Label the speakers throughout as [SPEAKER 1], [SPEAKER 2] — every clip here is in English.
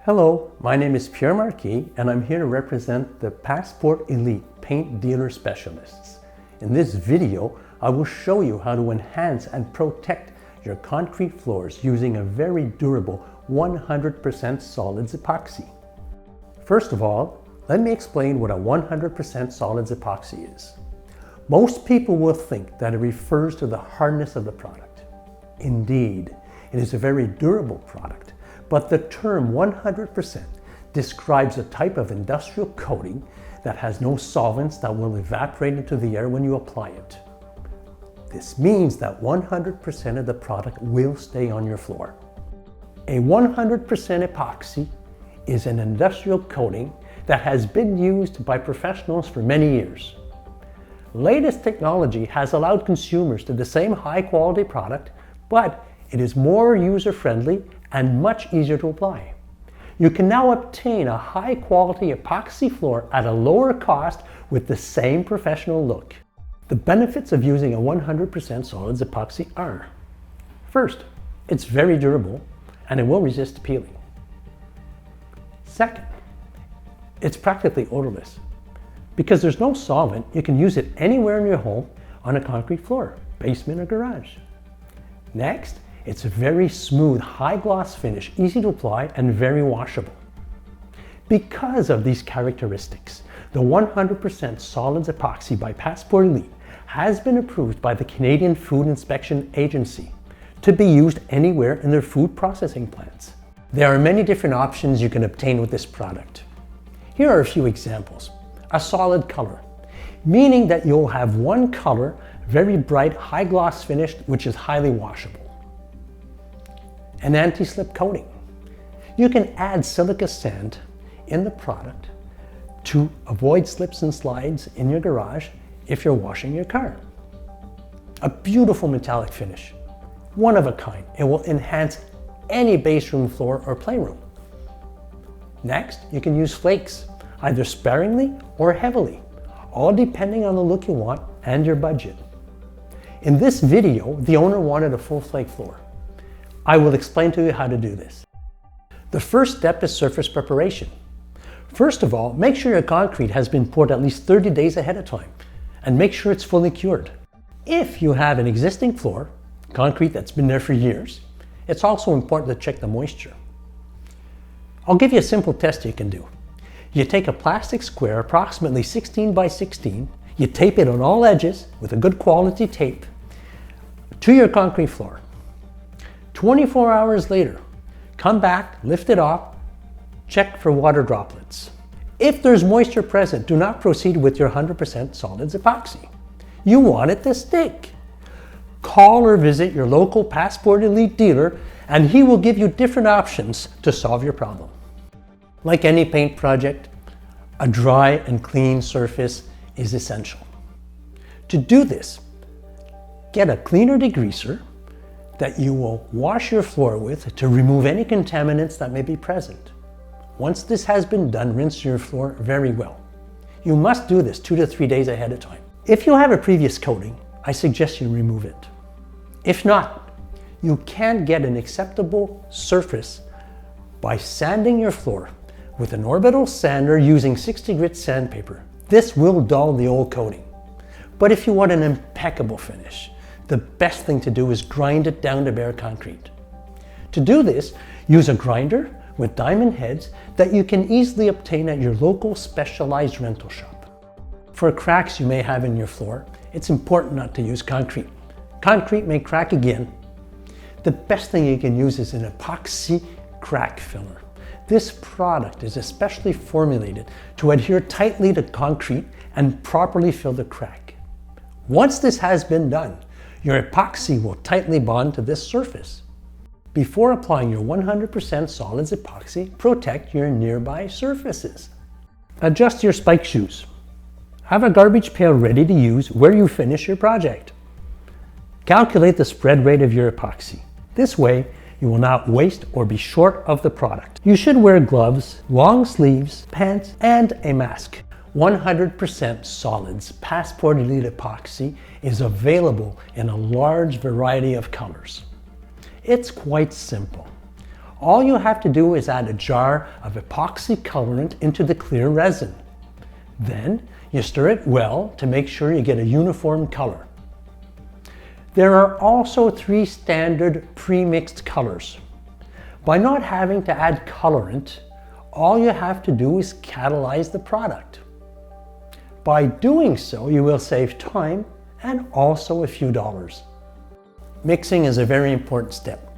[SPEAKER 1] Hello, my name is Pierre Marquis and I'm here to represent the Passeport Élite Paint Dealer Specialists. In this video, I will show you how to enhance and protect your concrete floors using a very durable 100% solids epoxy. First of all, let me explain what a 100% solids epoxy is. Most people will think that it refers to the hardness of the product. Indeed, it is a very durable product. But the term 100% describes a type of industrial coating that has no solvents that will evaporate into the air when you apply it. This means that 100% of the product will stay on your floor. A 100% epoxy is an industrial coating that has been used by professionals for many years. Latest technology has allowed consumers to the same high quality product, but it is more user-friendly and much easier to apply. You can now obtain a high-quality epoxy floor at a lower cost with the same professional look. The benefits of using a 100% solids epoxy are: first, it's very durable and it will resist peeling. Second, it's practically odorless. Because there's no solvent, you can use it anywhere in your home on a concrete floor, basement or garage. Next, it's a very smooth, high gloss finish, easy to apply and very washable. Because of these characteristics, the 100% solids epoxy by Passeport Élite has been approved by the Canadian Food Inspection Agency to be used anywhere in their food processing plants. There are many different options you can obtain with this product. Here are a few examples. A solid color, meaning that you'll have one color, very bright, high gloss finish, which is highly washable. An anti-slip coating. You can add silica sand in the product to avoid slips and slides in your garage if you're washing your car. A beautiful metallic finish, one of a kind. It will enhance any bathroom floor or playroom. Next, you can use flakes, either sparingly or heavily, all depending on the look you want and your budget. In this video, the owner wanted a full flake floor. I will explain to you how to do this. The first step is surface preparation. First of all, make sure your concrete has been poured at least 30 days ahead of time and make sure it's fully cured. If you have an existing floor, concrete that's been there for years, it's also important to check the moisture. I'll give you a simple test you can do. You take a plastic square approximately 16 by 16, you tape it on all edges with a good quality tape to your concrete floor. 24 hours later, come back, lift it off, check for water droplets. If there's moisture present, do not proceed with your 100% solids epoxy. You want it to stick. Call or visit your local Passeport Élite dealer and he will give you different options to solve your problem. Like any paint project, a dry and clean surface is essential. To do this, get a cleaner degreaser that you will wash your floor with to remove any contaminants that may be present. Once this has been done, rinse your floor very well. You must do this 2 to 3 days ahead of time. If you have a previous coating, I suggest you remove it. If not, you can get an acceptable surface by sanding your floor with an orbital sander using 60 grit sandpaper. This will dull the old coating. But if you want an impeccable finish, the best thing to do is grind it down to bare concrete. To do this, use a grinder with diamond heads that you can easily obtain at your local specialized rental shop. For cracks you may have in your floor, it's important not to use concrete. Concrete may crack again. The best thing you can use is an epoxy crack filler. This product is especially formulated to adhere tightly to concrete and properly fill the crack. Once this has been done, your epoxy will tightly bond to this surface. Before applying your 100% solids epoxy, protect your nearby surfaces. Adjust your spike shoes. Have a garbage pail ready to use where you finish your project. Calculate the spread rate of your epoxy. This way, you will not waste or be short of the product. You should wear gloves, long sleeves, pants, and a mask. 100% solids Passeport Élite epoxy is available in a large variety of colors. It's quite simple. All you have to do is add a jar of epoxy colorant into the clear resin. Then you stir it well to make sure you get a uniform color. There are also 3 standard pre-mixed colors. By not having to add colorant, all you have to do is catalyze the product. By doing so, you will save time and also a few dollars. Mixing is a very important step.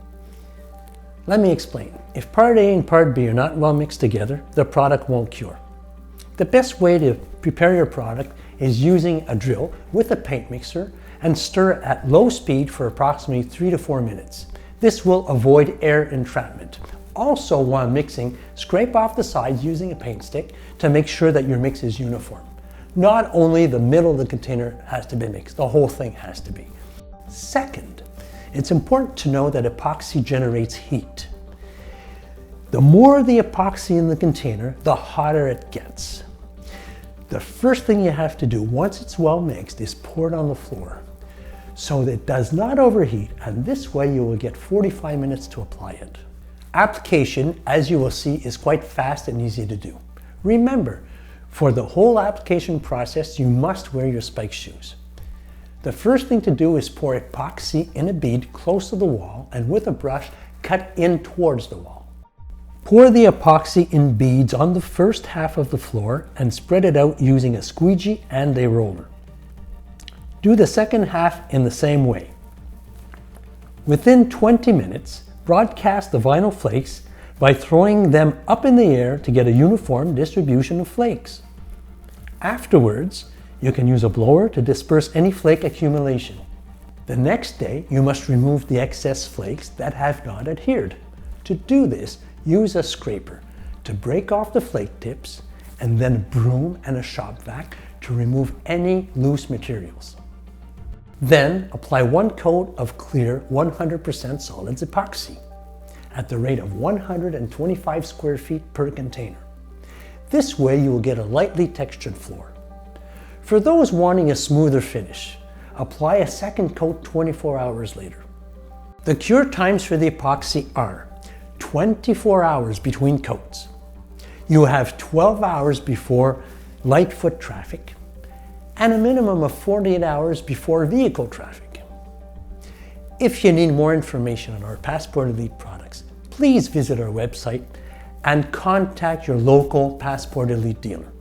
[SPEAKER 1] Let me explain. If part A and part B are not well mixed together, the product won't cure. The best way to prepare your product is using a drill with a paint mixer and stir it at low speed for approximately 3 to 4 minutes. This will avoid air entrapment. Also, while mixing, scrape off the sides using a paint stick to make sure that your mix is uniform. Not only the middle of the container has to be mixed, the whole thing has to be. Second, it's important to know that epoxy generates heat. The more the epoxy in the container, the hotter it gets. The first thing you have to do once it's well mixed is pour it on the floor so that it does not overheat, and this way you will get 45 minutes to apply it. Application, as you will see, is quite fast and easy to do. Remember, for the whole application process, you must wear your spike shoes. The first thing to do is pour epoxy in a bead close to the wall and with a brush cut in towards the wall. Pour the epoxy in beads on the first half of the floor and spread it out using a squeegee and a roller. Do the second half in the same way. Within 20 minutes, broadcast the vinyl flakes by throwing them up in the air to get a uniform distribution of flakes. Afterwards, you can use a blower to disperse any flake accumulation. The next day, you must remove the excess flakes that have not adhered. To do this, use a scraper to break off the flake tips and then a broom and a shop vac to remove any loose materials. Then apply 1 coat of clear 100% solids epoxy at the rate of 125 square feet per container. This way you will get a lightly textured floor. For those wanting a smoother finish, apply a second coat 24 hours later. The cure times for the epoxy are 24 hours between coats. You have 12 hours before light foot traffic and a minimum of 48 hours before vehicle traffic. If you need more information on our Passeport Élite products, please visit our website and contact your local Passeport Élite dealer.